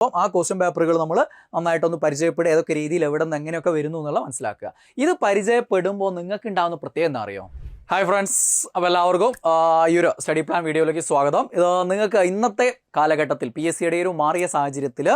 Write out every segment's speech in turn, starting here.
അപ്പം ആ ക്വസ്റ്റ്യൻ പേപ്പറുകൾ നമ്മൾ നന്നായിട്ടൊന്ന് പരിചയപ്പെടുക, ഏതൊക്കെ രീതിയിൽ എവിടെ നിന്ന് എങ്ങനെയൊക്കെ വരുന്നു എന്നുള്ള മനസ്സിലാക്കുക. ഇത് പരിചയപ്പെടുമ്പോൾ നിങ്ങൾക്ക് ഉണ്ടാകുന്ന പ്രത്യേകം എന്താ അറിയോ? ഹായ് ഫ്രണ്ട്സ്, അപ്പോൾ എല്ലാവർക്കും ഈ ഒരു സ്റ്റഡി പ്ലാൻ വീഡിയോയിലേക്ക് സ്വാഗതം. ഇത് നിങ്ങൾക്ക് ഇന്നത്തെ കാലഘട്ടത്തിൽ PSC യുടെ ഒരു മാറിയ സാഹചര്യത്തിൽ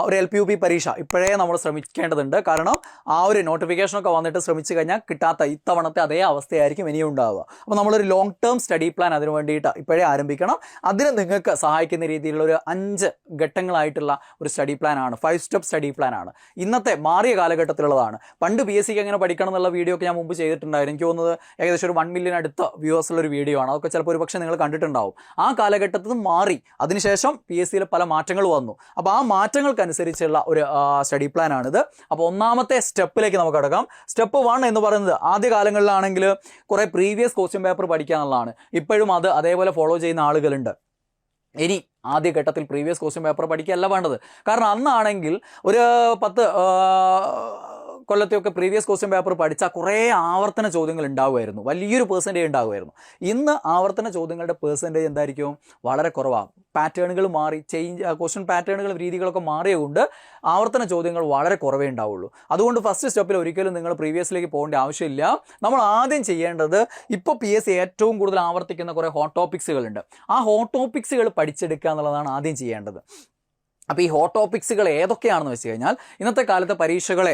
ഒരു LPUP പരീക്ഷ ഇപ്പോഴേ നമ്മൾ ശ്രമിക്കേണ്ടതുണ്ട്. കാരണം ആ ഒരു നോട്ടിഫിക്കേഷനൊക്കെ വന്നിട്ട് ശ്രമിച്ചു കഴിഞ്ഞാൽ കിട്ടാത്ത ഇത്തവണത്തെ അതേ അവസ്ഥയായിരിക്കും ഇനിയും ഉണ്ടാവുക. അപ്പോൾ നമ്മളൊരു ലോങ് ടേം സ്റ്റഡി പ്ലാൻ അതിന് വേണ്ടിയിട്ട് ഇപ്പോഴേ ആരംഭിക്കണം. അതിന് നിങ്ങൾക്ക് സഹായിക്കുന്ന രീതിയിലുള്ള ഒരു 5 ഘട്ടങ്ങളായിട്ടുള്ള ഒരു സ്റ്റഡി പ്ലാൻ ആണ്, 5 സ്റ്റെപ്പ് സ്റ്റഡി പ്ലാൻ ആണ്. ഇന്നത്തെ മാറിയ കാലഘട്ടത്തിലുള്ളതാണ്. പണ്ട് PSCക്ക് എങ്ങനെ പഠിക്കണം എന്നുള്ള വീഡിയോ ഒക്കെ ഞാൻ മുമ്പ് ചെയ്തിട്ടുണ്ടായിരുന്നു. എനിക്ക് തോന്നുന്നത് ഏകദേശം ഒരു 1 മില്യൺ അടുത്ത വ്യൂവേഴ്സ് ഉള്ളൊരു വീഡിയോ ആണ്. അതൊക്കെ ചിലപ്പോൾ ഒരു പക്ഷേ നിങ്ങൾ കണ്ടിട്ടുണ്ടാവും. ആ കാലഘട്ടത്തിൽ മാറി, അതിനുശേഷം PSCയിൽ പല മാറ്റങ്ങൾ വന്നു. അപ്പോൾ ആ മാറ്റങ്ങൾക്കനുസരിച്ചുള്ള ഒരു സ്റ്റഡി പ്ലാൻ ആണിത്. അപ്പോൾ ഒന്നാമത്തെ സ്റ്റെപ്പിലേക്ക് നമുക്ക് കിടക്കാം. സ്റ്റെപ്പ് 1 എന്ന് പറയുന്നത് ആദ്യ കാലങ്ങളിലാണെങ്കിൽ കുറേ പ്രീവിയസ് ക്വസ്റ്റ്യൻ പേപ്പർ പഠിക്കുക എന്നുള്ളതാണ്. ഇപ്പോഴും അത് അതേപോലെ ഫോളോ ചെയ്യുന്ന ആളുകളുണ്ട്. ഇനി ആദ്യ ഘട്ടത്തിൽ പ്രീവിയസ് ക്വസ്റ്റ്യൻ പേപ്പർ പഠിക്കുകയല്ല വേണ്ടത്. കാരണം അന്നാണെങ്കിൽ ഒരു 10 കൊല്ലത്തെയൊക്കെ പ്രീവിയസ് ക്വസ്റ്റ്യൻ പേപ്പർ പഠിച്ചാൽ കുറേ ആവർത്തന ചോദ്യങ്ങൾ ഉണ്ടാവുമായിരുന്നു, വലിയൊരു പെർസെൻറ്റേജ് ഉണ്ടാവുമായിരുന്നു. ഇന്ന് ആവർത്തന ചോദ്യങ്ങളുടെ പെർസെൻറ്റേജ് എന്തായിരിക്കും? വളരെ കുറവാണ്. പാറ്റേണുകൾ മാറി, ക്വസ്റ്റ്യൻ പാറ്റേണുകളും രീതികളൊക്കെ മാറിയതുകൊണ്ട് ആവർത്തന ചോദ്യങ്ങൾ വളരെ കുറവേ ഉണ്ടാവുള്ളൂ. അതുകൊണ്ട് ഫസ്റ്റ് സ്റ്റെപ്പിൽ ഒരിക്കലും നിങ്ങൾ പ്രീവിയസിലേക്ക് പോകേണ്ട ആവശ്യമില്ല. നമ്മൾ ആദ്യം ചെയ്യേണ്ടത്, ഇപ്പോൾ PSC ഏറ്റവും കൂടുതൽ ആവർത്തിക്കുന്ന കുറേ ഹോട്ട് ടോപ്പിക്സുകളുണ്ട്. ആ ഹോട്ട് ടോപ്പിക്സുകൾ പഠിച്ചെടുക്കുക എന്നുള്ളതാണ് ആദ്യം ചെയ്യേണ്ടത്. അപ്പോൾ ഈ ഹോട്ട് ടോപ്പിക്സുകൾ ഏതൊക്കെയാണെന്ന് വെച്ച് കഴിഞ്ഞാൽ, ഇന്നത്തെ കാലത്തെ പരീക്ഷകളെ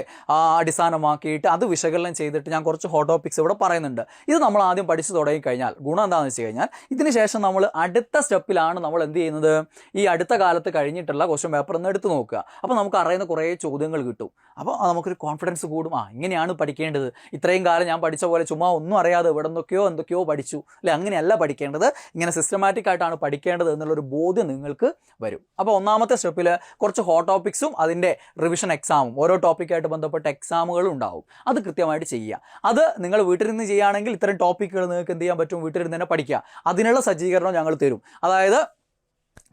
അടിസ്ഥാനമാക്കിയിട്ട് അത് വിശകലനം ചെയ്തിട്ട് ഞാൻ കുറച്ച് ഹോട്ട് ടോപ്പിക്സ് ഇവിടെ പറയുന്നുണ്ട്. ഇത് നമ്മൾ ആദ്യം പഠിച്ചു തുടങ്ങിക്കഴിഞ്ഞാൽ ഗുണം എന്താണെന്ന് വെച്ച് കഴിഞ്ഞാൽ, ഇതിന് ശേഷം നമ്മൾ അടുത്ത സ്റ്റെപ്പിലാണ് നമ്മൾ എന്ത് ചെയ്യുന്നത്, ഈ അടുത്ത കാലത്ത് കഴിഞ്ഞിട്ടുള്ള ക്വസ്റ്റ്യൻ പേപ്പർ ഒന്ന് എടുത്ത് നോക്കുക. അപ്പോൾ നമുക്ക് അറിയുന്ന കുറേ ചോദ്യങ്ങൾ കിട്ടും. അപ്പോൾ നമുക്കൊരു കോൺഫിഡൻസ് കൂടും. ഇങ്ങനെയാണ് പഠിക്കേണ്ടത്, ഇത്രയും കാലം ഞാൻ പഠിച്ച പോലെ ചുമ്മാ ഒന്നും അറിയാതെ ഇവിടെ എന്തൊക്കെയോ പഠിച്ചു അല്ലെ, അങ്ങനെയല്ല പഠിക്കേണ്ടത്, ഇങ്ങനെ സിസ്റ്റമാറ്റിക് ആയിട്ടാണ് പഠിക്കേണ്ടത് എന്നുള്ളൊരു ബോധ്യം നിങ്ങൾക്ക് വരും. അപ്പോൾ ഒന്നാമത്തെ സ്റ്റെപ്പിൽ കുറച്ച് ഹോട്ട് ടോപ്പിക്സും അതിൻ്റെ റിവിഷൻ എക്സാമും, ഓരോ ടോപ്പിക്കായിട്ട് ബന്ധപ്പെട്ട എക്സാമുകളും ഉണ്ടാവും. അത് കൃത്യമായിട്ട് ചെയ്യുക. അത് നിങ്ങൾ വീട്ടിലിരുന്ന് ചെയ്യുകയാണെങ്കിൽ ഇത്തരം ടോപ്പിക്കുകൾ നിങ്ങൾക്ക് എന്ത് ചെയ്യാൻ പറ്റും? വീട്ടിലിരുന്ന് തന്നെ പഠിക്കുക. അതിനുള്ള സജ്ജീകരണം ഞങ്ങൾ തരും. അതായത്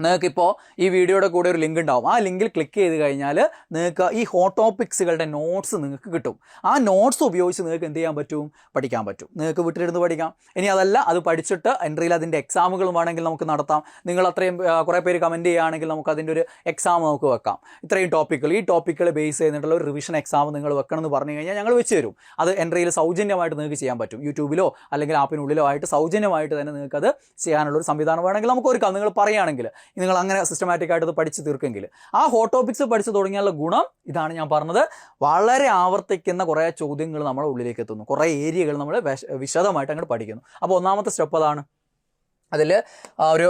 നിങ്ങൾക്കിപ്പോൾ ഈ വീഡിയോയുടെ കൂടെ ഒരു ലിങ്ക് ഉണ്ടാവും. ആ ലിങ്കിൽ ക്ലിക്ക് ചെയ്ത് കഴിഞ്ഞാൽ നിങ്ങൾക്ക് ഈ ഹോട്ട് ടോപ്പിക്സുകളുടെ നോട്ട്സ് നിങ്ങൾക്ക് കിട്ടും. ആ നോട്ട്സ് ഉപയോഗിച്ച് നിങ്ങൾക്ക് എന്ത് ചെയ്യാൻ പറ്റും? പഠിക്കാൻ പറ്റും. നിങ്ങൾക്ക് വീട്ടിലിരുന്ന് പഠിക്കാം. ഇനി അതല്ല, അത് പഠിച്ചിട്ട് എൻട്രിയിൽ അതിൻ്റെ എക്സാമുകൾ വേണമെങ്കിൽ നമുക്ക് നടത്താം. നിങ്ങൾ അത്രയും കുറേ പേര് കമൻറ്റ് ചെയ്യുകയാണെങ്കിൽ നമുക്ക് അതിൻ്റെ ഒരു എക്സാം നമുക്ക് വെക്കാം. ഇത്രയും ടോപ്പിക്കുകൾ, ഈ ടോപ്പിക്കുകൾ ബേസ് ചെയ്തിട്ടുള്ള ഒരു റിവിഷൻ എക്സാം നിങ്ങൾ വെക്കണം എന്ന് പറഞ്ഞു കഴിഞ്ഞാൽ ഞങ്ങൾ വെച്ച് തരും. അത് എൻട്രിയിൽ സൗജന്യമായിട്ട് നിങ്ങൾക്ക് ചെയ്യാൻ പറ്റും. യൂട്യൂബിലോ അല്ലെങ്കിൽ ആപ്പിനുള്ളിലോ ആയിട്ട് സൗജന്യമായിട്ട് തന്നെ നിങ്ങൾക്കത് ചെയ്യാനുള്ളൊരു സംവിധാനം വേണമെങ്കിൽ നമുക്ക് ഒരുക്കാം. നിങ്ങൾ പറയുകയാണെങ്കിൽ, നിങ്ങൾ അങ്ങനെ സിസ്റ്റമാറ്റിക് ആയിട്ട് പഠിച്ച് തീർക്കെങ്കിൽ, ആ ഹോട്ട് ടോപ്പിക്സ് പഠിച്ച് തുടങ്ങിയാലുള്ള ഗുണം ഇതാണ് ഞാൻ പറഞ്ഞത്. വളരെ ആവർത്തിക്കുന്ന കുറേ ചോദ്യങ്ങൾ നമ്മുടെ ഉള്ളിലേക്ക് എത്തുന്നു, കുറേ ഏരിയകൾ നമ്മൾ വിശദമായിട്ട് അങ്ങോട്ട് പഠിക്കുന്നു. അപ്പോൾ ഒന്നാമത്തെ സ്റ്റെപ്പ് അതാണ്. അതിൽ ഒരു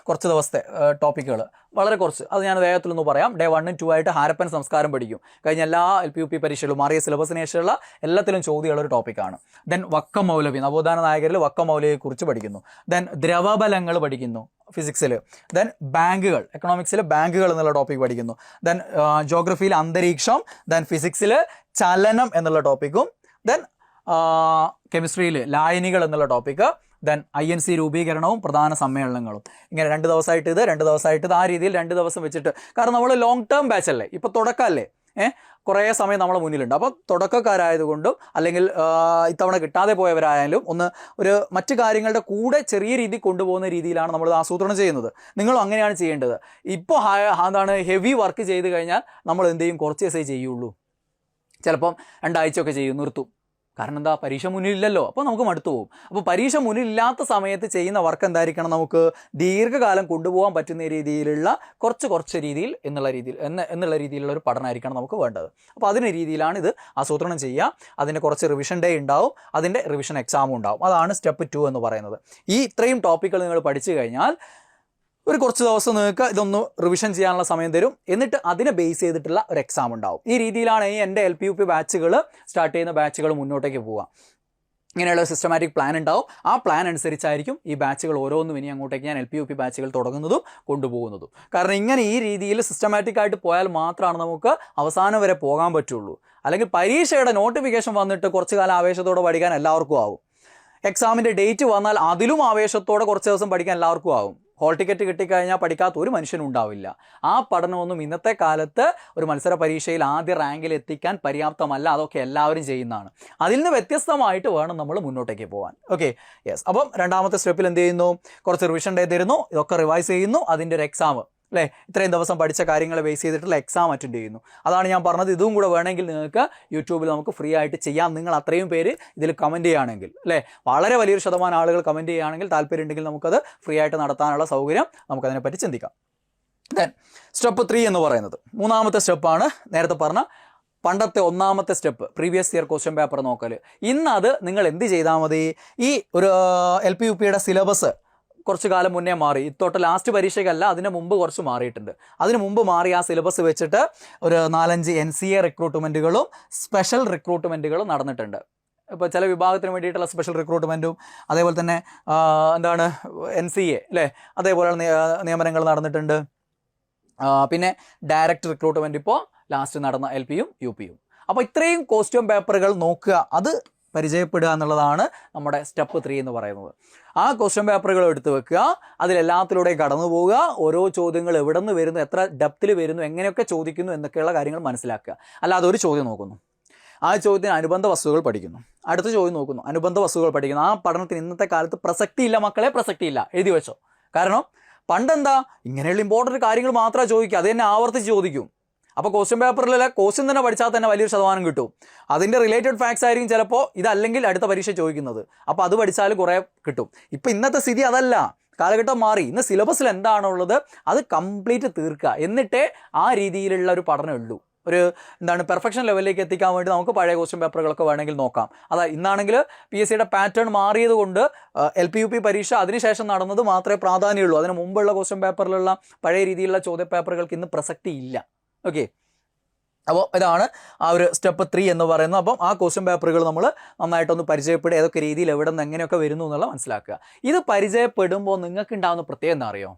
കുറച്ച് ദിവസത്തെ ടോപ്പിക്കുകൾ, വളരെ കുറച്ച്, അത് ഞാൻ വേഗത്തിലൊന്ന് പറയാം. ഡേ 1 2 ആയിട്ട് ഹാരപ്പൻ സംസ്കാരം പഠിക്കും. കഴിഞ്ഞ എല്ലാ LPUP പരീക്ഷകളും മാറിയ സിലബസിന് ശേഷമുള്ള എല്ലാത്തിലും ചോദ്യമുള്ള ഒരു ടോപ്പിക്കാണ്. ദെൻ വക്കം മൗലവി, നവോത്ഥാന നായകരിൽ വക്കം മൗലവിയെ കുറിച്ച് പഠിക്കുന്നു. ദെൻ ദ്രവബലങ്ങൾ പഠിക്കുന്നു ഫിസിക്സിൽ. ദെൻ ബാങ്കുകൾ, എക്കണോമിക്സിൽ ബാങ്കുകൾ എന്നുള്ള ടോപ്പിക് പഠിക്കുന്നു. ദെൻ ജോഗ്രഫിയിൽ അന്തരീക്ഷം. ദെൻ ഫിസിക്സിൽ ചലനം എന്നുള്ള ടോപ്പിക്കും. ദെൻ കെമിസ്ട്രിയിൽ ലായനികൾ എന്നുള്ള ടോപ്പിക്ക്. ദെൻ INC രൂപീകരണവും പ്രധാന സമ്മേളനങ്ങളും. ഇങ്ങനെ 2 ദിവസമായിട്ട് ഇത്, 2 ദിവസമായിട്ട് ഇത്, ആ രീതിയിൽ 2 ദിവസം വെച്ചിട്ട്. കാരണം നമ്മൾ ലോങ് ടേം ബാച്ച് അല്ലേ, ഇപ്പോൾ തുടക്കമല്ലേ, കുറേ സമയം നമ്മളെ മുന്നിലുണ്ട്. അപ്പോൾ തുടക്കക്കാരായതുകൊണ്ടും അല്ലെങ്കിൽ ഇത്തവണ കിട്ടാതെ പോയവരായാലും ഒരു മറ്റു കാര്യങ്ങളുടെ കൂടെ ചെറിയ രീതിയിൽ കൊണ്ടുപോകുന്ന രീതിയിലാണ് നമ്മൾ ആസൂത്രണം ചെയ്യുന്നത്. നിങ്ങളും അങ്ങനെയാണ് ചെയ്യേണ്ടത്. ഇപ്പോൾ ഹെവി വർക്ക് ചെയ്ത് കഴിഞ്ഞാൽ നമ്മൾ എന്ത് ചെയ്യും? കുറച്ച് ദിവസമേ ചെയ്യുള്ളൂ. ചിലപ്പം 2 ആഴ്ചയൊക്കെ ചെയ്യും, നിർത്തും. കാരണം എന്താ? പരീക്ഷ മുന്നിലില്ലല്ലോ. അപ്പോൾ നമുക്ക് മടുത്തു പോകും. അപ്പോൾ പരീക്ഷ മുന്നിലില്ലാത്ത സമയത്ത് ചെയ്യുന്ന വർക്ക് എന്തായിരിക്കണം? നമുക്ക് ദീർഘകാലം കൊണ്ടുപോകാൻ പറ്റുന്ന രീതിയിലുള്ള കുറച്ച് രീതിയിൽ എന്നുള്ള രീതിയിലുള്ള ഒരു പഠനമായിരിക്കണം നമുക്ക് വേണ്ടത്. അപ്പോൾ അതിന് രീതിയിലാണ് ഇത് ആസൂത്രണം ചെയ്യുക. അതിൻ്റെ കുറച്ച് റിവിഷൻ ഡേ ഉണ്ടാവും, അതിൻ്റെ റിവിഷൻ എക്സാമും ഉണ്ടാവും. അതാണ് സ്റ്റെപ്പ് 2 എന്ന് പറയുന്നത്. ഈ ഇത്രയും ടോപ്പിക്കുകൾ നിങ്ങൾ പഠിച്ചു കഴിഞ്ഞാൽ ഒരു കുറച്ച് ദിവസം നിങ്ങൾക്ക് ഇതൊന്ന് റിവിഷൻ ചെയ്യാനുള്ള സമയം തരും. എന്നിട്ട് അതിനെ ബേസ് ചെയ്തിട്ടുള്ള ഒരു എക്സാം ഉണ്ടാവും. ഈ രീതിയിലാണ് എൻ്റെ LPUP ബാച്ചുകൾ, സ്റ്റാർട്ട് ചെയ്യുന്ന ബാച്ചുകൾ മുന്നോട്ടേക്ക് പോവുക. ഇങ്ങനെയുള്ള സിസ്റ്റമാറ്റിക് പ്ലാൻ ഉണ്ടാവും. ആ പ്ലാൻ അനുസരിച്ചായിരിക്കും ഈ ബാച്ചുകൾ ഓരോന്നും ഇനി അങ്ങോട്ടേക്ക് ഞാൻ LPUP ബാച്ചുകൾ തുടങ്ങുന്നതും കൊണ്ടുപോകുന്നതും. കാരണം ഇങ്ങനെ ഈ രീതിയിൽ സിസ്റ്റമാറ്റിക് ആയിട്ട് പോയാൽ മാത്രമാണ് നമുക്ക് അവസാനം വരെ പോകാൻ പറ്റുള്ളൂ. അല്ലെങ്കിൽ പരീക്ഷയുടെ നോട്ടിഫിക്കേഷൻ വന്നിട്ട് കുറച്ച് കാലം ആവേശത്തോടെ പഠിക്കാൻ എല്ലാവർക്കും ആവും. എക്സാമിൻ്റെ ഡേറ്റ് വന്നാൽ അതിലും ആവേശത്തോടെ കുറച്ച് ദിവസം പഠിക്കാൻ എല്ലാവർക്കും ആവും. ഹോൾ ടിക്കറ്റ് കിട്ടിക്കഴിഞ്ഞാൽ പഠിക്കാത്ത ഒരു മനുഷ്യനും ഉണ്ടാവില്ല. ആ പഠനമൊന്നും ഇന്നത്തെ കാലത്ത് ഒരു മത്സര പരീക്ഷയിൽ ആദ്യ റാങ്കിൽ എത്തിക്കാൻ പര്യാപ്തമല്ല. അതൊക്കെ എല്ലാവരും ചെയ്യുന്നതാണ്. അതിൽ നിന്ന് വ്യത്യസ്തമായിട്ട് വേണം നമ്മൾ മുന്നോട്ടേക്ക് പോകാൻ. Okay, yes. അപ്പം രണ്ടാമത്തെ സ്റ്റെപ്പിൽ എന്ത് ചെയ്യുന്നു? കുറച്ച് റിവിഷൻ ഡേ തരുന്നു, ഇതൊക്കെ റിവൈസ് ചെയ്യുന്നു, അതിൻ്റെ ഒരു എക്സാം അല്ലേ? ഇത്രയും ദിവസം പഠിച്ച കാര്യങ്ങളെ ബേസ് ചെയ്തിട്ടുള്ള എക്സാം അറ്റൻഡ് ചെയ്യുന്നു. അതാണ് ഞാൻ പറഞ്ഞത്. ഇതും കൂടെ വേണമെങ്കിൽ നിങ്ങൾക്ക് യൂട്യൂബിൽ നമുക്ക് ഫ്രീ ആയിട്ട് ചെയ്യാം. നിങ്ങൾ അത്രയും പേര് ഇതിൽ കമൻറ്റ് ചെയ്യുകയാണെങ്കിൽ, അല്ലേ, വളരെ വലിയൊരു ശതമാനം ആളുകൾ കമൻറ്റ് ചെയ്യുകയാണെങ്കിൽ, താല്പര്യം ഉണ്ടെങ്കിൽ നമുക്കത് ഫ്രീ ആയിട്ട് നടത്താനുള്ള സൗകര്യം നമുക്കതിനെപ്പറ്റി ചിന്തിക്കാം. ദെൻ സ്റ്റെപ്പ് 3 എന്ന് പറയുന്നത് മൂന്നാമത്തെ സ്റ്റെപ്പാണ്. നേരത്തെ പറഞ്ഞ പണ്ടത്തെ ഒന്നാമത്തെ step previous year question paper നോക്കൽ. ഇന്നത് നിങ്ങൾ എന്ത് ചെയ്താൽ മതി, ഈ ഒരു LP-UPയുടെ സിലബസ് കുറച്ച് കാലം മുന്നേ മാറി. ഇത്തോട്ട് ലാസ്റ്റ് പരീക്ഷയ്ക്കല്ല, അതിന് മുമ്പ് കുറച്ച് മാറിയിട്ടുണ്ട്. അതിന് മുമ്പ് മാറി ആ സിലബസ് വെച്ചിട്ട് ഒരു 4-5 NCA റിക്രൂട്ട്മെൻറ്റുകളും സ്പെഷ്യൽ റിക്രൂട്ട്മെൻറ്റുകളും നടന്നിട്ടുണ്ട്. ഇപ്പോൾ ചില വിഭാഗത്തിന് വേണ്ടിയിട്ടുള്ള സ്പെഷ്യൽ റിക്രൂട്ട്മെൻറ്റും അതേപോലെ തന്നെ എന്താണ് NCA, അല്ലേ, അതേപോലെയുള്ള നിയമനങ്ങൾ നടന്നിട്ടുണ്ട്. പിന്നെ ഡയറക്റ്റ് റിക്രൂട്ട്മെൻറ്റ് ഇപ്പോൾ ലാസ്റ്റ് നടന്ന LP-യും UP-യും. അപ്പോൾ ഇത്രയും ക്വസ്റ്റ്യൻ പേപ്പറുകൾ നോക്കുക, അത് പരിചയപ്പെടുക എന്നുള്ളതാണ് നമ്മുടെ സ്റ്റെപ്പ് 3 എന്ന് പറയുന്നത്. ആ ക്വസ്റ്റ്യൻ പേപ്പറുകൾ എടുത്ത് വെക്കുക, അതിലെല്ലാത്തിലൂടെയും കടന്നു പോവുക, ഓരോ ചോദ്യങ്ങൾ എവിടെ നിന്ന് വരുന്നു, എത്ര ഡെപ്തിൽ വരുന്നു, എങ്ങനെയൊക്കെ ചോദിക്കുന്നു എന്നൊക്കെയുള്ള കാര്യങ്ങൾ മനസ്സിലാക്കുക. അല്ലാതെ ഒരു ചോദ്യം നോക്കുന്നു, ആ ചോദ്യത്തിന് അനുബന്ധ വസ്തുക്കൾ പഠിക്കുന്നു, അടുത്ത ചോദ്യം നോക്കുന്നു, അനുബന്ധ വസ്തുക്കൾ പഠിക്കുന്നു. ആ പഠനത്തിന് ഇന്നത്തെ കാലത്ത് പ്രസക്തിയില്ല മക്കളെ, പ്രസക്തിയില്ല, എഴുതി വെച്ചോ. കാരണം പണ്ടെന്താ, ഇങ്ങനെയുള്ള ഇമ്പോർട്ടൻറ്റ് കാര്യങ്ങൾ മാത്രമേ ചോദിക്കൂ, അത് തന്നെ ആവർത്തിച്ച് ചോദിക്കും. അപ്പോൾ ക്വസ്റ്റ്യൻ പേപ്പറിലെ ക്വസ്റ്റ്യൻ തന്നെ പഠിച്ചാൽ തന്നെ വലിയൊരു ശതമാനം കിട്ടും. അതിൻ്റെ റിലേറ്റഡ് ഫാക്ട്സ് ആയിരിക്കും ചിലപ്പോൾ ഇതല്ലെങ്കിൽ അടുത്ത പരീക്ഷ ചോദിക്കുന്നത്. അപ്പോൾ അത് പഠിച്ചാൽ കുറേ കിട്ടും. ഇപ്പോൾ ഇന്നത്തെ സ്ഥിതി അതല്ല, കാലഘട്ടം മാറി. ഇന്ന് സിലബസിൽ എന്താണുള്ളത് അത് കംപ്ലീറ്റ് തീർക്കുക, എന്നിട്ടേ ആ രീതിയിലുള്ള ഒരു പഠനം ഉള്ളൂ. ഒരു പെർഫെക്ഷൻ ലെവലിലേക്ക് എത്തിക്കാൻ വേണ്ടി നമുക്ക് പഴയ ക്വസ്റ്റ്യൻ പേപ്പറുകളൊക്കെ വേണമെങ്കിൽ നോക്കാം. ഇന്നാണെങ്കിൽ PSCയുടെ പാറ്റേൺ മാറിയത് കൊണ്ട് LP-UP പരീക്ഷ അതിനുശേഷം നടന്നത് മാത്രമേ പ്രാധാന്യമുള്ളൂ. അതിന് മുമ്പുള്ള ക്വസ്റ്റ്യൻ പേപ്പറിലുള്ള പഴയ രീതിയിലുള്ള ചോദ്യ പേപ്പറുകൾക്ക് ഇന്ന് പ്രസക്തി ഇല്ല. ഓക്കെ, അപ്പോൾ ഇതാണ് ആ ഒരു സ്റ്റെപ്പ് 3 എന്ന് പറയുന്നത്. അപ്പം ആ ക്വസ്റ്റ്യൻ പേപ്പറുകൾ നമ്മൾ നന്നായിട്ടൊന്ന് പരിചയപ്പെടുക, ഏതൊക്കെ രീതിയിൽ എവിടെ നിന്ന് എങ്ങനെയൊക്കെ വരുന്നു എന്നുള്ള മനസ്സിലാക്കുക. ഇത് പരിചയപ്പെടുമ്പോൾ നിങ്ങൾക്ക് ഉണ്ടാകുന്ന പ്രത്യേകം എന്താ അറിയോ,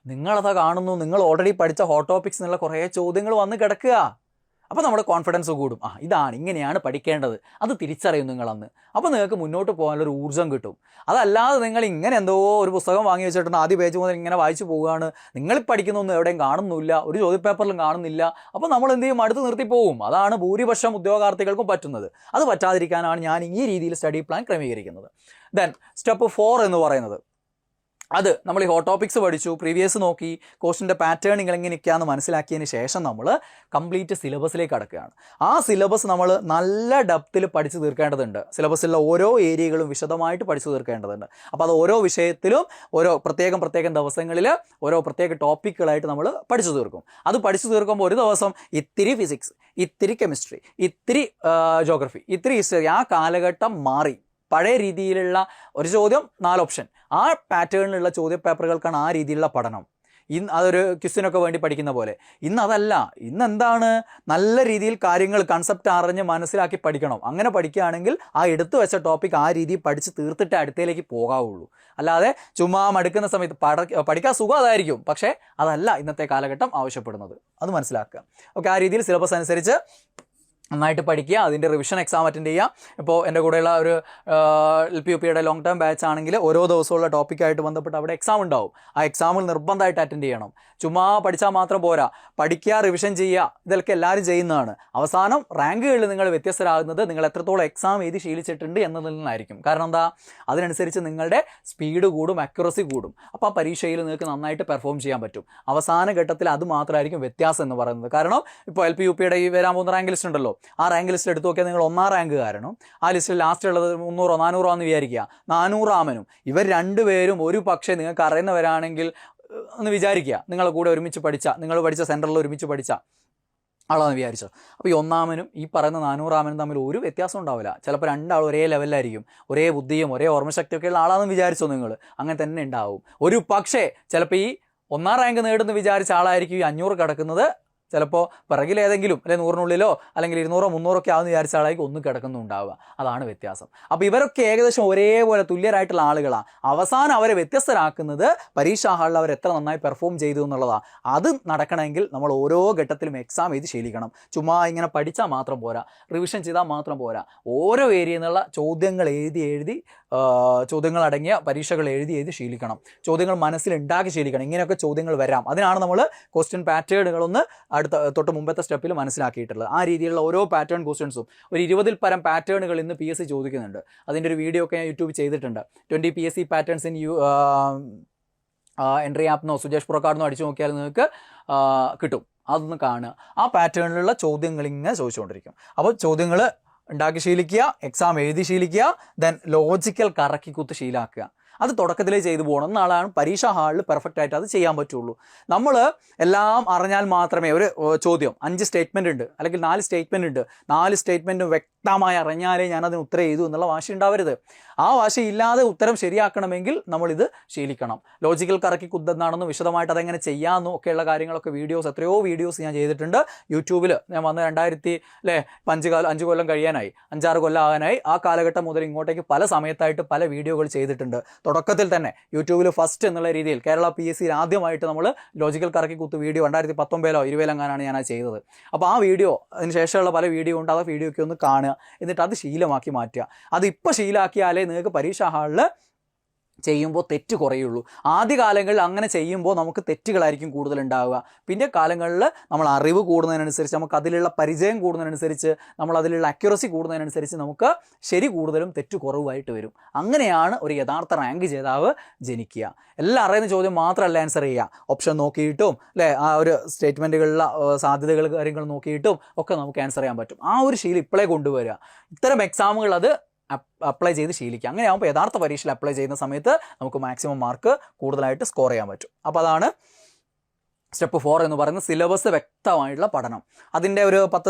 നിങ്ങളത് കാണുന്നു, നിങ്ങൾ ഓൾറെഡി പഠിച്ച ഹോട്ട് ടോപ്പിക്സ് എന്നുള്ള കുറേ ചോദ്യങ്ങൾ വന്ന് കിടക്കുക. അപ്പോൾ നമ്മുടെ കോൺഫിഡൻസ് കൂടും. ഇതാണ്, ഇങ്ങനെയാണ് പഠിക്കേണ്ടത്, അത് തിരിച്ചറിയും നിങ്ങളന്ന്. അപ്പോൾ നിങ്ങൾക്ക് മുന്നോട്ട് പോകാനുള്ളൊരു ഊർജ്ജം കിട്ടും. അതല്ലാതെ നിങ്ങൾ ഇങ്ങനെ എന്തോ ഒരു പുസ്തകം വാങ്ങി വെച്ചിട്ടുണ്ട്, ആദ്യ പേജ് മുതൽ ഇങ്ങനെ വായിച്ചു പോവുകയാണ്, നിങ്ങൾ പഠിക്കുന്നൊന്നും എവിടെയും കാണുന്നില്ല, ഒരു ചോദ്യപേപ്പറിലും കാണുന്നില്ല. അപ്പോൾ നമ്മൾ എന്ത് ചെയ്യും, അടുത്ത് നിർത്തി പോകും. അതാണ് ഭൂരിപക്ഷം ഉദ്യോഗാർത്ഥികൾക്കും പറ്റുന്നത്. അത് പറ്റാതിരിക്കാനാണ് ഞാൻ ഈ രീതിയിൽ സ്റ്റഡി പ്ലാൻ ക്രമീകരിക്കുന്നത്. ദെൻ സ്റ്റെപ്പ് 4 എന്ന് പറയുന്നത്, അത് നമ്മൾ ഈ ഹോട്ട് ടോപ്പിക്സ് പഠിച്ചു, പ്രീവിയസ് നോക്കി, ക്വസ്റ്റിൻ്റെ പാറ്റേണുകൾ എങ്ങനെയൊക്കെയാണെന്ന് മനസ്സിലാക്കിയതിന് ശേഷം നമ്മൾ കംപ്ലീറ്റ് സിലബസിലേക്ക് കടക്കുകയാണ്. ആ സിലബസ് നമ്മൾ നല്ല ഡെപ്തിൽ പഠിച്ചു തീർക്കേണ്ടതുണ്ട്. സിലബസിലുള്ള ഓരോ ഏരിയകളും വിശദമായിട്ട് പഠിച്ചു തീർക്കേണ്ടതുണ്ട്. അപ്പോൾ അത് ഓരോ വിഷയത്തിലും ഓരോ പ്രത്യേകം ദിവസങ്ങളിൽ ഓരോ പ്രത്യേക ടോപ്പിക്കുകളായിട്ട് നമ്മൾ പഠിച്ചു തീർക്കും. അത് പഠിച്ചു തീർക്കുമ്പോൾ ഒരു ദിവസം ഇത്തിരി ഫിസിക്സ്, ഇത്തിരി കെമിസ്ട്രി, ഇത്തിരി ജോഗ്രഫി, ഇത്തിരി ഹിസ്റ്ററി. ആ കാലഘട്ടം മാറി. പഴയ രീതിയിലുള്ള ഒരു ചോദ്യം 4 ഓപ്ഷൻ, ആ പാറ്റേണിലുള്ള ചോദ്യ പേപ്പറുകൾക്കാണ് ആ രീതിയിലുള്ള പഠനം. അതൊരു ക്വിസിനൊക്കെ വേണ്ടി പഠിക്കുന്ന പോലെ. ഇന്നതല്ല. ഇന്നെന്താണ്, നല്ല രീതിയിൽ കാര്യങ്ങൾ കൺസെപ്റ്റ് അറിഞ്ഞ് മനസ്സിലാക്കി പഠിക്കണം. അങ്ങനെ പഠിക്കുകയാണെങ്കിൽ ആ എടുത്തു വെച്ച ടോപ്പിക് ആ രീതിയിൽ പഠിച്ച് തീർത്തിട്ട് അടുത്തയിലേക്ക് പോകാവുള്ളൂ. അല്ലാതെ ചുമ്മാ മടുക്കുന്ന സമയത്ത് പഠിക്കാൻ സുഖം അതായിരിക്കും, പക്ഷേ അതല്ല ഇന്നത്തെ കാലഘട്ടം ആവശ്യപ്പെടുന്നത്. അത് മനസ്സിലാക്കുക. ഓക്കെ, ആ രീതിയിൽ സിലബസ് അനുസരിച്ച് നന്നായിട്ട് പഠിക്കുക, അതിൻ്റെ റിവിഷൻ എക്സാം അറ്റൻഡ് ചെയ്യുക. ഇപ്പോൾ എൻ്റെ കൂടെയുള്ള ഒരു LP-UPയുടെ ലോങ് ടേം ബാച്ച് ആണെങ്കിൽ ഓരോ ദിവസമുള്ള ടോപ്പിക്കായിട്ട് ബന്ധപ്പെട്ട് അവിടെ എക്സാം ഉണ്ടാവും. ആ എക്സാമിൽ നിർബന്ധമായിട്ട് അറ്റൻഡ് ചെയ്യണം. ചുമ്മാ പഠിച്ചാൽ മാത്രം പോരാ, പഠിക്കുക, റിവിഷൻ ചെയ്യുക, ഇതൊക്കെ എല്ലാവരും ചെയ്യുന്നതാണ്. അവസാനം റാങ്കുകളിൽ നിങ്ങൾ വ്യത്യസ്തരാകുന്നത് നിങ്ങൾ എത്രത്തോളം എക്സാം എഴുതി ശീലിച്ചിട്ടുണ്ട് എന്നതിൽ നിന്നായിരിക്കും. കാരണം എന്താ, അതിനനുസരിച്ച് നിങ്ങളുടെ സ്പീഡ് കൂടും, അക്യുറസി കൂടും. അപ്പോൾ ആ പരീക്ഷയിൽ നിങ്ങൾക്ക് നന്നായിട്ട് പെർഫോം ചെയ്യാൻ പറ്റും. അവസാന ഘട്ടത്തിൽ അത് മാത്രമായിരിക്കും വ്യത്യാസം എന്ന് പറയുന്നത്. കാരണം ഇപ്പോൾ LP-UPയുടെ ഈ വരാൻ പോകുന്ന റാങ്ക് ലിസ്റ്റ് ഉണ്ടല്ലോ, ആ റാങ്ക് ലിസ്റ്റ് എടുത്ത് നോക്കിയാൽ നിങ്ങൾ 1ാം റാങ്ക് കാരണം ആ ലിസ്റ്റിൽ ലാസ്റ്റ് ഉള്ളത് 300 400 എന്ന് വിചാരിക്കുക. 400 ആമനും ഇവർ രണ്ടുപേരും ഒരു പക്ഷേ നിങ്ങൾക്ക് അറിയുന്നവരാണെങ്കിൽ എന്ന് വിചാരിക്കുക, നിങ്ങളെ കൂടെ ഒരുമിച്ച് പഠിച്ച, നിങ്ങൾ പഠിച്ച സെൻറ്ററിൽ ഒരുമിച്ച് പഠിച്ച ആളാണെന്ന് വിചാരിച്ചോ. അപ്പോൾ ഈ 1ആമനും ഈ പറയുന്ന 400 ആമനും തമ്മിൽ ഒരു വ്യത്യാസം ഉണ്ടാവില്ല. ചിലപ്പോൾ രണ്ടാൾ ഒരേ ലെവലിലായിരിക്കും, ഒരേ ബുദ്ധിയും ഒരേ ഓർമ്മശക്തിയൊക്കെയുള്ള ആളാണെന്ന് വിചാരിച്ചോ നിങ്ങൾ. അങ്ങനെ തന്നെ ഉണ്ടാവും. ഒരു പക്ഷേ ചിലപ്പോൾ ഈ 1ാം റാങ്ക് നേടുന്ന വിചാരിച്ച ആളായിരിക്കും ഈ 500 കിടക്കുന്നത്. ചിലപ്പോൾ പിറകിലേതെങ്കിലും അല്ലെങ്കിൽ 100-നുള്ളിലോ അല്ലെങ്കിൽ 200-300 ഒക്കെ ആവുന്ന വിചാരിച്ച ആളായിരിക്കും ഒന്ന് കിടക്കുന്നുണ്ടാവുക. അതാണ് വ്യത്യാസം. അപ്പോൾ ഇവരൊക്കെ ഏകദേശം ഒരേപോലെ തുല്യരായിട്ടുള്ള ആളുകളാണ്. അവസാനം അവരെ വ്യത്യസ്തരാക്കുന്നത് പരീക്ഷാ ഹാളിൽ അവർ എത്ര നന്നായി പെർഫോം ചെയ്തു എന്നുള്ളതാണ്. അത് നടക്കണമെങ്കിൽ നമ്മൾ ഓരോ ഘട്ടത്തിലും എക്സാം എഴുതി ശീലിക്കണം. ചുമ്മാ ഇങ്ങനെ പഠിച്ചാൽ മാത്രം പോരാ, റിവിഷൻ ചെയ്താൽ മാത്രം പോരാ. ഓരോ ഏരിയയിൽ നിന്നുള്ള ചോദ്യങ്ങൾ എഴുതി ചോദ്യങ്ങൾ അടങ്ങിയ പരീക്ഷകൾ എഴുതി ശീലിക്കണം. ചോദ്യങ്ങൾ മനസ്സിലുണ്ടാക്കി ശീലിക്കണം. ഇങ്ങനെയൊക്കെ ചോദ്യങ്ങൾ വരാം. അതിനാണ് നമ്മൾ ക്വസ്റ്റ്യൻ പാറ്റേണുകളൊന്ന് തൊട്ട് മുമ്പത്തെ സ്റ്റെപ്പിൽ മനസ്സിലാക്കിയിട്ടുള്ളത്. ആ രീതിയിലുള്ള ഓരോ പാറ്റേൺ ക്വസ്റ്റ്യൻസും ഒരു 20-ൽ പരം പാറ്റേണുകൾ ഇന്ന് PSC ചോദിക്കുന്നുണ്ട്. അതിൻ്റെ ഒരു വീഡിയോ ഒക്കെ ഞാൻ യൂട്യൂബ് ചെയ്തിട്ടുണ്ട്. 20 PSC പാറ്റേൺസ് ഇൻ എൻട്രി ആപ്പിനോ സുജേഷ് പുറക്കാടിനോ അടിച്ചു നോക്കിയാൽ നിങ്ങൾക്ക് കിട്ടും. അതൊന്ന് കാണുക. ആ പാറ്റേണിലുള്ള ചോദ്യങ്ങൾ ഇങ്ങനെ ചോദിച്ചുകൊണ്ടിരിക്കും. അപ്പോൾ ചോദ്യങ്ങൾ ഉണ്ടാക്കി ശീലിക്കുക, എക്സാം എഴുതി ശീലിക്കുക, ദെൻ ലോജിക്കൽ കറക്കി കുത്ത് ശീലാക്കുക. അത് തുടക്കത്തിലേ ചെയ്തു പോകണം. എന്നാലാണ് പരീക്ഷാ ഹാളിൽ പെർഫെക്റ്റ് ആയിട്ട് അത് ചെയ്യാൻ പറ്റുള്ളൂ. നമ്മൾ എല്ലാം അറിഞ്ഞാൽ മാത്രമേ ഒരു ചോദ്യം 5 സ്റ്റേറ്റ്മെൻറ്റ് ഉണ്ട് അല്ലെങ്കിൽ 4 സ്റ്റേറ്റ്മെൻറ്റ് ഉണ്ട്, 4 സ്റ്റേറ്റ്മെൻറ്റും വ്യക്തമായി അറിഞ്ഞാലേ ഞാനതിന് ഉത്തരം എഴുതൂ എന്നുള്ള വാശി ഉണ്ടാവരുത്. ആ വാശി ഇല്ലാതെ ഉത്തരം ശരിയാക്കണമെങ്കിൽ നമ്മളിത് ശീലിക്കണം. ലോജിക്കൽ കറക്കി കുത്തെന്നാണെന്ന് വിശദമായിട്ട് അതെങ്ങനെ ചെയ്യാമെന്നും ഒക്കെയുള്ള കാര്യങ്ങളൊക്കെ എത്രയോ വീഡിയോസ് ഞാൻ ചെയ്തിട്ടുണ്ട് യൂട്യൂബിൽ. ഞാൻ വന്ന് 5 കൊല്ലം കഴിയാനായി, 5-6 കൊല്ലം ആകാനായി. ആ കാലഘട്ടം മുതൽ ഇങ്ങോട്ടേക്ക് പല സമയത്തായിട്ട് പല വീഡിയോകൾ ചെയ്തിട്ടുണ്ട്. തുടക്കത്തിൽ തന്നെ യൂട്യൂബിൽ ഫസ്റ്റ് എന്നുള്ള രീതിയിൽ കേരള PSC ആദ്യമായിട്ട് നമ്മൾ ലോജിക്കൽ കറക്കി കുത്ത് വീഡിയോ 2019 20 എങ്ങാനാണ് ഞാൻ ചെയ്തത്. അപ്പോൾ ആ വീഡിയോ അതിന് ശേഷമുള്ള പല വീഡിയോ ഉണ്ട്. ആ വീഡിയോയ്ക്ക് ഒന്ന് കാണുക, എന്നിട്ട് അത് ശീലമാക്കി മാറ്റുക. അതിപ്പോൾ ശീലമാക്കിയാലേ നിങ്ങൾക്ക് പരീക്ഷാ ഹാളിൽ ചെയ്യുമ്പോൾ തെറ്റ് കുറയുള്ളൂ. ആദ്യ കാലങ്ങളിൽ അങ്ങനെ ചെയ്യുമ്പോൾ നമുക്ക് തെറ്റുകളായിരിക്കും കൂടുതലുണ്ടാവുക. പിന്നെ കാലങ്ങളിൽ നമ്മൾ അറിവ് കൂടുന്നതിനനുസരിച്ച്, നമുക്ക് അതിലുള്ള പരിചയം കൂടുന്നതിനനുസരിച്ച്, നമ്മൾ അതിലുള്ള അക്യുറസി കൂടുന്നതിനനുസരിച്ച് നമുക്ക് ശരി കൂടുതലും തെറ്റ് കുറവായിട്ട് വരും. അങ്ങനെയാണ് ഒരു യഥാർത്ഥ റാങ്ക് ജേതാവ് ജനിക്കുക. എല്ലാം അറിയുന്ന ചോദ്യം മാത്രമല്ല ആൻസർ ചെയ്യുക, ഓപ്ഷൻ നോക്കിയിട്ടും ആ ഒരു സ്റ്റേറ്റ്മെൻറ്റുകളിലെ സാധ്യതകൾ കാര്യങ്ങൾ നോക്കിയിട്ടും ഒക്കെ നമുക്ക് ആൻസർ ചെയ്യാൻ പറ്റും. ആ ഒരു ശീലം ഇപ്പോഴേ കൊണ്ടുവരിക. ഇത്തരം എക്സാമുകൾ അത് അപ്ലൈ ചെയ്ത് ശീലിക്കുക. അങ്ങനെ ആകുമ്പോൾ യഥാർത്ഥ പരീക്ഷയിൽ അപ്ലൈ ചെയ്യുന്ന സമയത്ത് നമുക്ക് മാക്സിമം മാർക്ക് കൂടുതലായിട്ട് സ്കോർ ചെയ്യാൻ പറ്റും. അപ്പോൾ അതാണ് സ്റ്റെപ്പ് 4 എന്ന് പറയുന്നത് സിലബസ് വ്യക്തമായിട്ടുള്ള പഠനം. അതിൻ്റെ ഒരു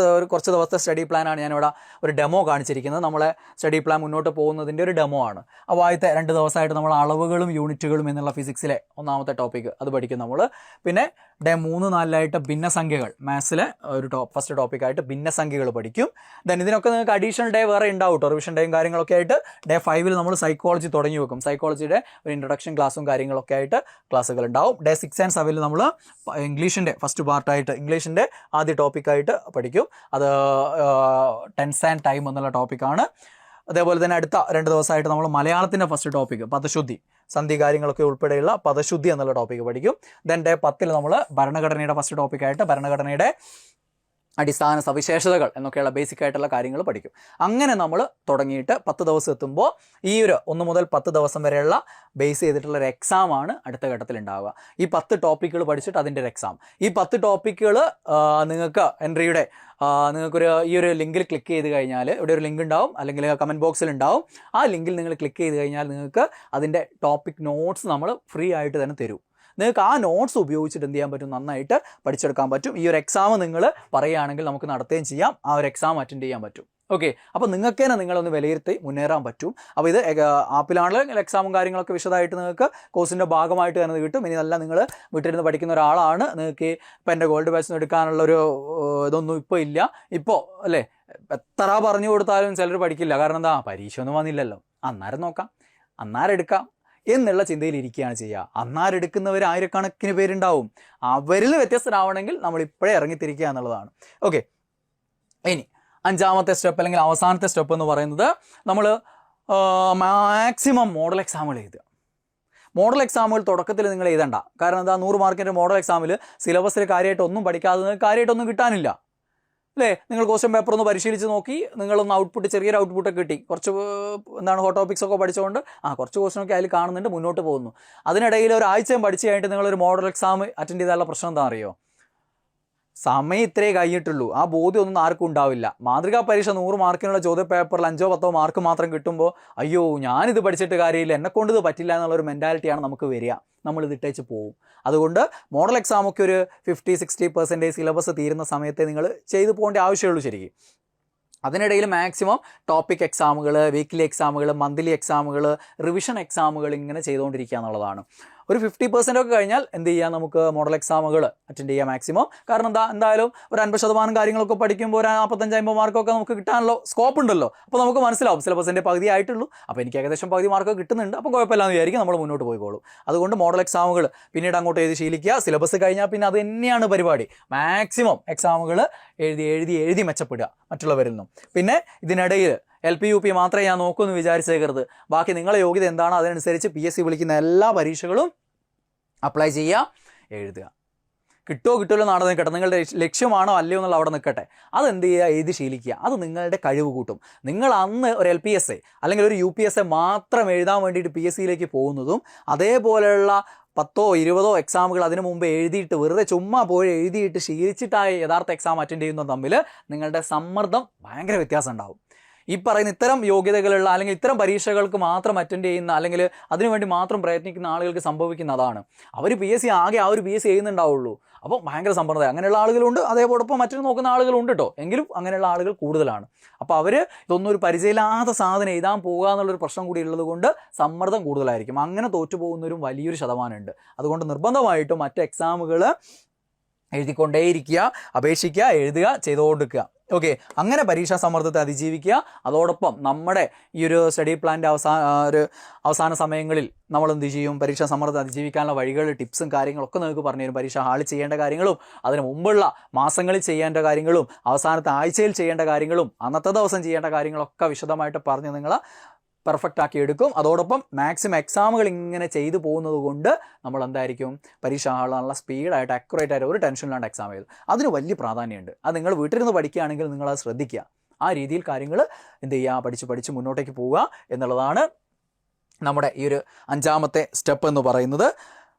കുറച്ച് ദിവസത്തെ സ്റ്റഡി പ്ലാനാണ് ഞാനിവിടെ ഒരു ഡെമോ കാണിച്ചിരിക്കുന്നത്. നമ്മളെ സ്റ്റഡി പ്ലാൻ മുന്നോട്ട് പോകുന്നതിൻ്റെ ഒരു ഡെമോ ആണ്. അപ്പോൾ ആദ്യത്തെ 2 ദിവസമായിട്ട് നമ്മൾ അളവുകളും യൂണിറ്റുകളും എന്നുള്ള ഫിസിക്സിലെ 1ാമത്തെ ടോപ്പിക്ക് അത് പഠിക്കും നമ്മൾ. പിന്നെ ഡേ 3, 4 ഭിന്നസംഖ്യകൾ, മാത്സിലെ ഒരു ഫസ്റ്റ് ടോപ്പിക്കായിട്ട് ഭിന്നസംഖ്യകൾ പഠിക്കും. ദെൻ ഇതിനൊക്കെ നിങ്ങൾക്ക് അഡീഷണൽ ഡേ വേറെ ഉണ്ടാവും കേട്ടോ, റിവിഷൻ ഡേയും കാര്യങ്ങളൊക്കെ ആയിട്ട്. ഡേ 5 നമ്മൾ സൈക്കോളജി തുടങ്ങി വെക്കും. സൈക്കോളജിയുടെ ഒരു ഇൻട്രൊഡക്ഷൻ ക്ലാസ്സും കാര്യങ്ങളൊക്കെ ആയിട്ട് ക്ലാസ്സുകൾ ഉണ്ടാവും. ഡേ 6 and 7 നമ്മൾ ഇംഗ്ലീഷിൻ്റെ ഫസ്റ്റ് പാർട്ടായിട്ട് ഇംഗ്ലീഷിൻ്റെ ആദ്യ ടോപ്പിക്കായിട്ട് പഠിക്കും. അത് ടെൻസ് ആൻഡ് ടൈം എന്നുള്ള ടോപ്പിക്കാണ്. അതേപോലെ തന്നെ അടുത്ത 2 ദിവസമായിട്ട് നമ്മൾ മലയാളത്തിൻ്റെ ഫസ്റ്റ് ടോപ്പിക്ക് പദശുദ്ധി, സന്ധി കാര്യങ്ങളൊക്കെ ഉൾപ്പെടെയുള്ള പദശുദ്ധി എന്നുള്ള ടോപ്പിക്ക് പഠിക്കും. ദെൻ ഡേ 10 നമ്മൾ ഭരണഘടനയുടെ ഫസ്റ്റ് ടോപ്പിക്കായിട്ട് ഭരണഘടനയുടെ അടിസ്ഥാന സവിശേഷതകൾ എന്നൊക്കെയുള്ള ബേസിക് ആയിട്ടുള്ള കാര്യങ്ങൾ പഠിക്കും. അങ്ങനെ നമ്മൾ തുടങ്ങിയിട്ട് 10 ദിവസം എത്തുമ്പോൾ ഈ ഒരു 1 മുതൽ 10 ദിവസം വരെയുള്ള ബേസ് ചെയ്തിട്ടുള്ള ഒരു എക്സാമാണ് അടുത്ത ഘട്ടത്തിൽ ഉണ്ടാവുക. ഈ 10 ടോപ്പിക്കുകൾ പഠിച്ചിട്ട് അതിൻ്റെ ഒരു എക്സാം. ഈ 10 ടോപ്പിക്കുകൾ നിങ്ങൾക്ക് എൻട്രിയുടെ ഈ ഒരു ലിങ്കിൽ ക്ലിക്ക് ചെയ്ത് കഴിഞ്ഞാൽ ഇവിടെ ഒരു ലിങ്ക് ഉണ്ടാവും, അല്ലെങ്കിൽ കമൻറ്റ് ബോക്സിൽ ഉണ്ടാവും. ആ ലിങ്കിൽ നിങ്ങൾ ക്ലിക്ക് ചെയ്ത് കഴിഞ്ഞാൽ നിങ്ങൾക്ക് അതിൻ്റെ ടോപ്പിക് നോട്ട്സ് നമ്മൾ ഫ്രീ ആയിട്ട് തന്നെ തരും. നിങ്ങൾക്ക് ആ നോട്ട്സ് ഉപയോഗിച്ചിട്ട് എന്ത് ചെയ്യാൻ പറ്റും, നന്നായിട്ട് പഠിച്ചെടുക്കാൻ പറ്റും. ഈ ഒരു എക്സാം നിങ്ങൾ പറയുകയാണെങ്കിൽ നമുക്ക് നടത്തുകയും ചെയ്യാം, ആ ഒരു എക്സാം അറ്റൻഡ് ചെയ്യാൻ പറ്റും. ഓക്കെ, അപ്പോൾ നിങ്ങൾക്ക് തന്നെ നിങ്ങളൊന്ന് വിലയിരുത്തി മുന്നേറാൻ പറ്റും. അപ്പോൾ ഇത് ആപ്പിലാണെങ്കിൽ എക്സാമും കാര്യങ്ങളൊക്കെ വിശദമായിട്ട് നിങ്ങൾക്ക് കോഴ്സിൻ്റെ ഭാഗമായിട്ട് തന്നെ കിട്ടും. ഇനി നല്ല നിങ്ങൾ വീട്ടിലിരുന്ന് പഠിക്കുന്ന ഒരാളാണ്, നിങ്ങൾക്ക് ഇപ്പോൾ എൻ്റെ ഗോൾഡ് ബാച്ചിന് എടുക്കാനുള്ളൊരു ഇതൊന്നും ഇപ്പോൾ ഇല്ല. ഇപ്പോൾ അല്ലേ എത്ര പറഞ്ഞു കൊടുത്താലും ചിലർ പഠിക്കില്ല. കാരണം എന്താ, പരീക്ഷ ഒന്നും വന്നില്ലല്ലോ, അന്നേരം നോക്കാം, അന്നേരം എടുക്കാം എന്നുള്ള ചിന്തയിൽ ഇരിക്കുകയാണ് ചെയ്യുക. അന്നേരെടുക്കുന്നവർ ആയിരക്കണക്കിന് പേരുണ്ടാവും. അവരിൽ വ്യത്യസ്തരാവണമെങ്കിൽ നമ്മൾ ഇപ്പോഴേ ഇറങ്ങിത്തിരിക്കുക എന്നുള്ളതാണ്. ഓക്കെ, ഇനി 5ാമത്തെ സ്റ്റെപ്പ് അല്ലെങ്കിൽ അവസാനത്തെ സ്റ്റെപ്പ് എന്ന് പറയുന്നത് നമ്മൾ മാക്സിമം മോഡൽ എക്സാമുകൾ എഴുതുക. മോഡൽ എക്സാമുകൾ തുടക്കത്തിൽ നിങ്ങൾ എഴുതണ്ട. കാരണം എന്താ, 100 മാർക്കിൻ്റെ മോഡൽ എക്സാമിൽ സിലബസിൽ കാര്യമായിട്ട് ഒന്നും പഠിക്കാതെ കാര്യമായിട്ടൊന്നും കിട്ടാനില്ല അല്ലേ. നിങ്ങൾ ക്വസ്റ്റ്യൻ പേപ്പർ ഒന്ന് പരിശീലിച്ച് നോക്കി, നിങ്ങളൊന്ന് ചെറിയൊരു ഔട്ട്പുട്ടൊക്കെ കിട്ടി, കുറച്ച് ഹോട്ട് ടോപ്പിക്സ് ഒക്കെ പഠിച്ചുകൊണ്ട് കുറച്ച് ക്വസ്റ്റ്യനൊക്കെ അതിൽ കാണുന്നുണ്ട്, മുന്നോട്ട് പോകുന്നു. അതിനിടയിൽ ഒരാഴ്ചയും പഠിച്ചു കഴിഞ്ഞിട്ട് നിങ്ങളൊരു മോഡൽ എക്സാം അറ്റൻഡ് ചെയ്താലുള്ള പ്രശ്നം എന്താ അറിയോ, സമയം ഇത്രേ കഴിഞ്ഞിട്ടുള്ളൂ, ആ ബോധ്യം ഒന്നും ആർക്കും ഉണ്ടാവില്ല. മാതൃകാ പരീക്ഷ 100 മാർക്കിനുള്ള ചോദ്യ പേപ്പറിൽ 5-10 മാർക്ക് മാത്രം കിട്ടുമ്പോൾ അയ്യോ ഞാനിത് പഠിച്ചിട്ട് കാര്യമില്ല, എന്നെക്കൊണ്ട് ഇത് പറ്റില്ല എന്നുള്ളൊരു മെൻറ്റാലിറ്റിയാണ് നമുക്ക് വരിക. നമ്മളിത് ഇട്ടേച്ച് പോവും. അതുകൊണ്ട് മോഡൽ എക്സാമൊക്കെ ഒരു 50-60% സിലബസ് തീരുന്ന സമയത്തെ നിങ്ങൾ ചെയ്തു പോകേണ്ട ആവശ്യമുള്ളൂ ശരിക്കും. അതിനിടയിൽ മാക്സിമം ടോപ്പിക് എക്സാമുകൾ, വീക്ക്ലി എക്സാമുകൾ, മന്ത്ലി എക്സാമുകൾ, റിവിഷൻ എക്സാമുകൾ ഇങ്ങനെ ചെയ്തുകൊണ്ടിരിക്കുക എന്നുള്ളതാണ്. ഒരു 50% ഒക്കെ കഴിഞ്ഞാൽ എന്ത് ചെയ്യാം, നമുക്ക് മോഡൽ എക്സാമുകൾ അറ്റൻഡ് ചെയ്യാം മാക്സിമം. കാരണം എന്തായാലും ഒരു 50% കാര്യങ്ങളൊക്കെ പഠിക്കുമ്പോൾ ഒരു 45-50 മാർക്കൊക്കെ നമുക്ക് കിട്ടാനുള്ള സ്കോപ്പ് ഉണ്ടല്ലോ. അപ്പോൾ നമുക്ക് മനസ്സിലാവും സിലബസിൻ്റെ പകുതി ആയിട്ടുള്ളൂ, അപ്പോൾ എനിക്ക് ഏകദേശം പകുതി മാർക്ക് കിട്ടുന്നുണ്ട്, അപ്പോൾ കുഴപ്പമില്ലാന്ന് വിചാരിക്കും, നമ്മൾ മുന്നോട്ട് പോയിക്കോളും. അതുകൊണ്ട് മോഡൽ എക്സാമുകൾ പിന്നീട് അങ്ങോട്ട് എഴുതി ശീലിക്കുക. സിലബസ് കഴിഞ്ഞാൽ പിന്നെ അത് തന്നെയാണ് പരിപാടി. മാക്സിമം എക്സാമുകൾ എഴുതി മെച്ചപ്പെടുക മറ്റുള്ളവരിൽ നിന്നും. പിന്നെ ഇതിനിടയിൽ LP UP മാത്രമേ ഞാൻ നോക്കുമെന്ന് വിചാരിച്ചേക്കരുത്. ബാക്കി നിങ്ങളെ യോഗ്യത എന്താണോ അതിനനുസരിച്ച് PSC വിളിക്കുന്ന എല്ലാ പരീക്ഷകളും അപ്ലൈ ചെയ്യുക, എഴുതുക. കിട്ടുമല്ലോ നാളെ നിൽക്കട്ടെ, നിങ്ങളുടെ ലക്ഷ്യമാണോ അല്ലയോ എന്നുള്ള അവിടെ നിൽക്കട്ടെ. അതെന്ത് ചെയ്യുക, എഴുതി ശീലിക്കുക. അത് നിങ്ങളുടെ കഴിവ് കൂട്ടും. നിങ്ങൾ അന്ന് ഒരു LPSA അല്ലെങ്കിൽ ഒരു UPSA മാത്രം എഴുതാൻ വേണ്ടിയിട്ട് PSCയിലേക്ക് പോകുന്നതും അതേപോലെയുള്ള 10-20 എക്സാമുകൾ അതിനു മുമ്പ് എഴുതിയിട്ട് വെറുതെ ചുമ്മാ പോയി എഴുതിയിട്ട് ശീലിച്ചിട്ടായി യഥാർത്ഥ എക്സാം അറ്റൻഡ് ചെയ്യുന്നത് തമ്മിൽ നിങ്ങളുടെ സമ്മർദ്ദം ഭയങ്കര വ്യത്യാസം ഉണ്ടാവും. ഈ പറയുന്ന ഇത്തരം യോഗ്യതകളുള്ള അല്ലെങ്കിൽ ഇത്തരം പരീക്ഷകൾക്ക് മാത്രം അറ്റൻഡ് ചെയ്യുന്ന അല്ലെങ്കിൽ അതിനുവേണ്ടി മാത്രം പ്രയത്നിക്കുന്ന ആളുകൾക്ക് സംഭവിക്കുന്ന അതാണ്. അവർ PSC ആകെ ആ ഒരു PSC ചെയ്യുന്നുണ്ടാവുള്ളൂ. അപ്പോൾ ഭയങ്കര സമ്മർദ്ദം. അങ്ങനെയുള്ള ആളുകളുണ്ട്, അതേപോടൊപ്പം മറ്റൊരു നോക്കുന്ന ആളുകളുണ്ട് കേട്ടോ. എങ്കിലും അങ്ങനെയുള്ള ആളുകൾ കൂടുതലാണ്. അപ്പോൾ അവർ ഇതൊന്നും ഒരു പരിചയമില്ലാത്ത സാധനം എഴുതാൻ പോകുക എന്നുള്ളൊരു പ്രശ്നം കൂടി ഉള്ളത് കൊണ്ട് സമ്മർദ്ദം കൂടുതലായിരിക്കും. അങ്ങനെ തോറ്റുപോകുന്നവരും വലിയൊരു ശതമാനമുണ്ട്. അതുകൊണ്ട് നിർബന്ധമായിട്ടും മറ്റ് എക്സാമുകൾ എഴുതിക്കൊണ്ടേയിരിക്കുക, അപേക്ഷിക്കുക, എഴുതുക, ചെയ്തുകൊണ്ടിരിക്കുക. ഓക്കെ, അങ്ങനെ പരീക്ഷാ സമ്മർദ്ദത്തെ അതിജീവിക്കുക. അതോടൊപ്പം നമ്മുടെ ഈ ഒരു സ്റ്റഡി പ്ലാൻ്റെ അവസാന സമയങ്ങളിൽ നമ്മൾ എന്ത് ചെയ്യും, പരീക്ഷാ സമ്മർദ്ദം അതിജീവിക്കാനുള്ള വഴികൾ, ടിപ്സും കാര്യങ്ങളൊക്കെ നിങ്ങൾക്ക് പറഞ്ഞുതരും. പരീക്ഷ ഹാളിൽ ചെയ്യേണ്ട കാര്യങ്ങളും അതിന് മുമ്പുള്ള മാസങ്ങളിൽ ചെയ്യേണ്ട കാര്യങ്ങളും അവസാനത്തെ ആഴ്ചയിൽ ചെയ്യേണ്ട കാര്യങ്ങളും അന്നത്തെ ദിവസം ചെയ്യേണ്ട കാര്യങ്ങളൊക്കെ വിശദമായിട്ട് പറഞ്ഞ് നിങ്ങളെ പെർഫെക്റ്റ് ആക്കി എടുക്കും. അതോടൊപ്പം മാക്സിമം എക്സാമുകൾ ഇങ്ങനെ ചെയ്തു പോകുന്നത് കൊണ്ട് നമ്മൾ എന്തായിരിക്കും, പരീക്ഷാ ഹാളിൽ നല്ല സ്പീഡായിട്ട് അക്യുറേറ്റ് ആയിട്ട് ഒരു ടെൻഷനില്ലാണ്ട് എക്സാം എഴുതും. അതിന് വലിയ പ്രാധാന്യമുണ്ട്. അത് നിങ്ങൾ വീട്ടിലിരുന്ന് പഠിക്കുകയാണെങ്കിൽ നിങ്ങളത് ശ്രദ്ധിക്കുക. ആ രീതിയിൽ കാര്യങ്ങൾ എന്ത് ചെയ്യുക, പഠിച്ച് മുന്നോട്ടേക്ക് പോവുക എന്നുള്ളതാണ് നമ്മുടെ ഈ ഒരു 5ാമത്തെ സ്റ്റെപ്പ് എന്ന് പറയുന്നത്.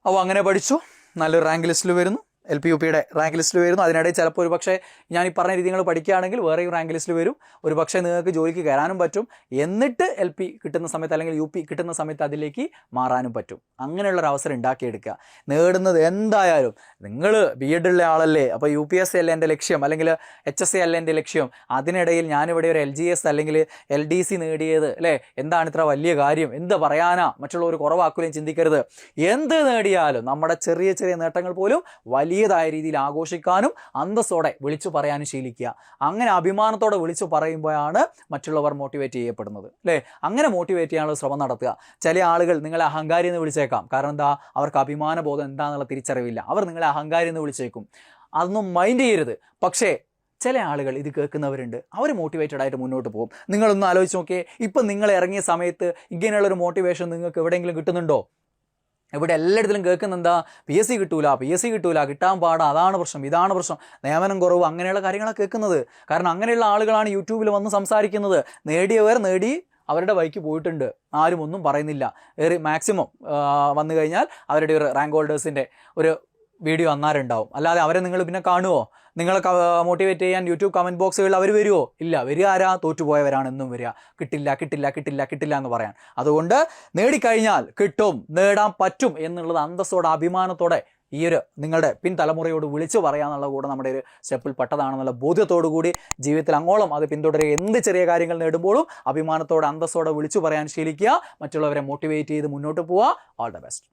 അപ്പോൾ അങ്ങനെ പഠിച്ചു, നല്ലൊരു റാങ്ക് ലിസ്റ്റിൽ വരുന്നു, LP-UPയുടെ റാങ്ക് ലിസ്റ്റിൽ വരുന്നു. അതിനിടയിൽ ചിലപ്പോൾ ഒരു പക്ഷേ ഞാൻ ഈ പറഞ്ഞ രീതി നിങ്ങൾ പഠിക്കുകയാണെങ്കിൽ വേറെയും റാങ്ക് ലിസ്റ്റിൽ വരും. ഒരു പക്ഷേ നിങ്ങൾക്ക് ജോലിക്ക് കയറാനും പറ്റും. എന്നിട്ട് LP കിട്ടുന്ന സമയത്ത് അല്ലെങ്കിൽ UP കിട്ടുന്ന സമയത്ത് അതിലേക്ക് മാറാനും പറ്റും. അങ്ങനെയുള്ളൊരു അവസരം ഉണ്ടാക്കിയെടുക്കുക. നേടുന്നത് എന്തായാലും നിങ്ങൾ B.Ed ഉള്ള ആളല്ലേ, അപ്പോൾ UPSC അല്ല എൻ്റെ ലക്ഷ്യം, അല്ലെങ്കിൽ HSC അല്ല എൻ്റെ ലക്ഷ്യം. അതിനിടയിൽ ഞാനിവിടെ ഒരു LGS അല്ലെങ്കിൽ LDC നേടിയത് അല്ലേ, എന്താണ് ഇത്ര വലിയ കാര്യം, എന്ത് പറയാനാ, മറ്റുള്ളവർ കുറവാക്കുകയും ചിന്തിക്കരുത്. എന്ത് നേടിയാലും നമ്മുടെ ചെറിയ ചെറിയ നേട്ടങ്ങൾ പോലും വലിയതായ രീതിയിൽ ആഘോഷിക്കാനും അന്തസ്സോടെ വിളിച്ചു പറയാനും ശീലിക്കുക. അങ്ങനെ അഭിമാനത്തോടെ വിളിച്ചു പറയുമ്പോഴാണ് മറ്റുള്ളവർ മോട്ടിവേറ്റ് ചെയ്യപ്പെടുന്നത് അല്ലേ. അങ്ങനെ മോട്ടിവേറ്റ് ചെയ്യാനുള്ള ശ്രമം നടത്തുക. ചില ആളുകൾ നിങ്ങളെ അഹങ്കാരി എന്ന് വിളിച്ചേക്കാം. കാരണം എന്താ, അവർക്ക് അഭിമാന ബോധം എന്താണെന്നുള്ള തിരിച്ചറിവില്ല. അവർ നിങ്ങളെ അഹങ്കാരി എന്ന് വിളിച്ചേക്കും. അതൊന്നും മൈൻഡ് ചെയ്യരുത്. പക്ഷേ ചില ആളുകൾ ഇത് കേൾക്കുന്നവരുണ്ട്, അവർ മോട്ടിവേറ്റഡ് ആയിട്ട് മുന്നോട്ട് പോകും. നിങ്ങളൊന്ന് ആലോചിച്ച് നോക്കിയേ, ഇപ്പം നിങ്ങൾ ഇറങ്ങിയ സമയത്ത് ഇങ്ങനെയുള്ളൊരു മോട്ടിവേഷൻ നിങ്ങൾക്ക് എവിടെയെങ്കിലും കിട്ടുന്നുണ്ടോ? ഇവിടെ എല്ലായിടത്തിലും കേൾക്കുന്ന എന്താ, PSC കിട്ടൂല, കിട്ടാൻ പാടാ, അതാണ് പ്രശ്നം, ഇതാണ് പ്രശ്നം, നിയമനം കുറവ്, അങ്ങനെയുള്ള കാര്യങ്ങളാണ് കേൾക്കുന്നത്. കാരണം അങ്ങനെയുള്ള ആളുകളാണ് യൂട്യൂബിൽ വന്ന് സംസാരിക്കുന്നത്. നേടിയവർ നേടി അവരുടെ വഴിക്ക് പോയിട്ടുണ്ട്, ആരും ഒന്നും പറയുന്നില്ല. മാക്സിമം വന്നു കഴിഞ്ഞാൽ അവരുടെ ഒരു റാങ്ക് ഹോൾഡേഴ്സിൻ്റെ ഒരു വീഡിയോ അന്നാരുണ്ടാവും. അല്ലാതെ അവരെ നിങ്ങൾ പിന്നെ കാണുമോ? നിങ്ങളെ മോട്ടിവേറ്റ് ചെയ്യാൻ യൂട്യൂബ് കമൻറ്റ് ബോക്സുകളിൽ അവർ വരുമോ? ഇല്ല. വരിക ആരാ? തോറ്റുപോയവരാണ് എന്നും വരിക. കിട്ടില്ല എന്ന് പറയാൻ. അതുകൊണ്ട് നേടിക്കഴിഞ്ഞാൽ കിട്ടും, നേടാൻ പറ്റും എന്നുള്ളത് അന്തസ്സോടെ അഭിമാനത്തോടെ ഈ ഒരു നിങ്ങളുടെ പിൻതലമുറയോട് വിളിച്ചു പറയാന്നുള്ള കൂടെ നമ്മുടെ ഒരു സ്റ്റെപ്പിൽ പെട്ടതാണെന്നുള്ള ബോധ്യത്തോടു കൂടി ജീവിതത്തിൽ അങ്ങോളം അത് പിന്തുടരുക. എന്ത് ചെറിയ കാര്യങ്ങൾ നേടുമ്പോഴും അഭിമാനത്തോടെ അന്തസ്സോടെ വിളിച്ചു പറയാൻ ശീലിക്കുക. മറ്റുള്ളവരെ മോട്ടിവേറ്റ് ചെയ്ത് മുന്നോട്ട് പോവുക. All the best.